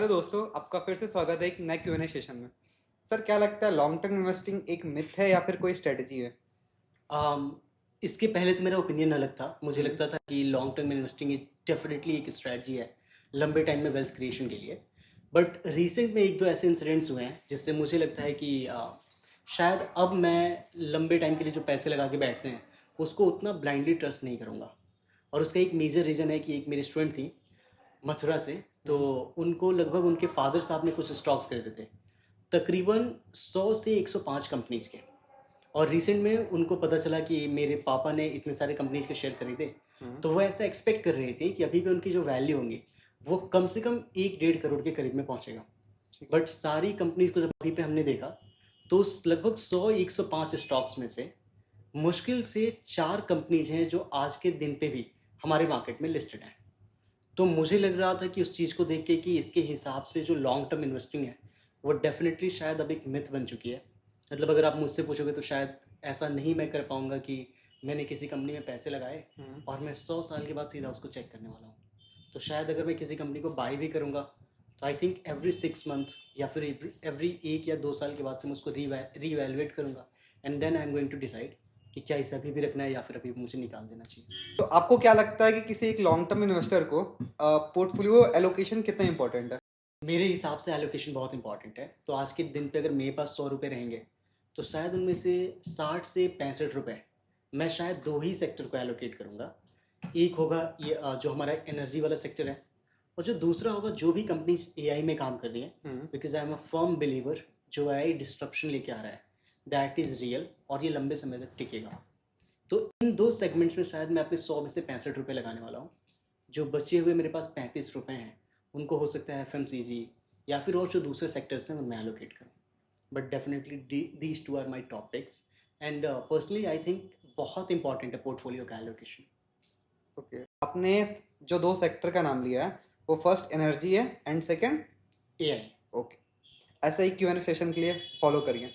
Hello दोस्तों, आपका फिर से स्वागत है एक नए क्यूएनए सेशन में। सर, क्या लगता है लॉन्ग टर्म इन्वेस्टिंग एक मिथ है या फिर कोई स्ट्रेटजी है? um, इसके पहले तो मेरा ओपिनियन अलग था। मुझे हम्म। लगता था कि long term investing is definitely एक स्ट्रैटी है लंबे टाइम में वेल्थ क्रिएशन के लिए। बट रिसेंट में एक दो ऐसे इंसिडेंट्स हुए हैं जिससे मुझे लगता है कि शायद अब मैं लंबे टाइम के लिए जो पैसे लगा के बैठते हैं उसको उतना ब्लाइंडली ट्रस्ट नहीं करूँगा। और उसका एक मेजर रीज़न है कि एक मेरी स्टूडेंट थी मथुरा से। तो हम्म। उनको लगभग उनके फादर साहब ने कुछ स्टॉक्स खरीदे थे, तकरीबन 100 से 105 कंपनीज के। और रिसेंट में उनको पता चला कि मेरे पापा ने इतने सारे कंपनीज के शेयर खरीदे। हम्म। तो वो ऐसा एक्सपेक्ट कर रहे थे कि अभी भी उनकी जो वैल्यू होंगी वो कम से कम 1-1.5 करोड़ के करीब में पहुंचेगा। ठीक है। बट सारी कंपनीज को जब अभी पे हमने देखा तो उस लगभग 100-105 स्टॉक्स में से मुश्किल से 4 कंपनीज हैं जो आज के दिन पे भी हमारे मार्केट में लिस्टेड हैं। तो मुझे लग रहा था कि उस चीज़ को देख के कि इसके हिसाब से जो लॉन्ग टर्म इन्वेस्टिंग है वो डेफिनेटली शायद अब एक मिथ बन चुकी है। मतलब अगर आप मुझसे पूछोगे तो शायद ऐसा नहीं मैं कर पाऊँगा कि मैंने किसी कंपनी में पैसे लगाए हम्म। और मैं 100 साल के बाद सीधा उसको चेक करने वाला हूँ। तो शायद अगर मैं किसी कंपनी को बाय भी करूँगा तो आई थिंक एवरी 6 मंथ या फिर एवरी 1 या 2 साल के बाद से मैं उसको रीवैल्यूएट करूँगा। And then I am going to decide कि क्या इसे अभी भी रखना है या फिर अभी मुझे निकाल देना चाहिए। तो आपको क्या लगता है कि किसी एक लॉन्ग टर्म इन्वेस्टर को पोर्टफोलियो एलोकेशन कितना इंपॉर्टेंट है? मेरे हिसाब से एलोकेशन बहुत इंपॉर्टेंट है। तो आज के दिन पे अगर मेरे पास 100 रुपये रहेंगे तो शायद उनमें से 60 से 65 रुपये मैं शायद दो ही सेक्टर को एलोकेट करूँगा। एक होगा ये जो हमारा एनर्जी वाला सेक्टर है, और जो दूसरा होगा जो भी कंपनीज एआई में काम कर रही हैं। Hmm. Because I am a firm believer जो एआई डिस्ट्रप्शन लेके आ रहा है दैट इज़ रियल और ये लंबे समय तक टिकेगा। तो इन दो सेगमेंट्स में शायद मैं अपने 100 में से 65 रुपये लगाने वाला हूँ। जो बचे हुए मेरे पास 35 रुपये हैं उनको हो सकता है एफएमसीजी या फिर और जो दूसरे सेक्टर्स हैं उनमें एलोकेट करूँ। But definitely these two are my topics. And personally I think बहुत इंपॉर्टेंट है पोर्टफोलियो का एलोकेशन। ओके, आपने जो दो सेक्टर का नाम लिया है वो फर्स्ट एनर्जी है एंड सेकंड। एआई। ओके, ऐसा ही क्यूएनए सेशन के लिए फॉलो करिए।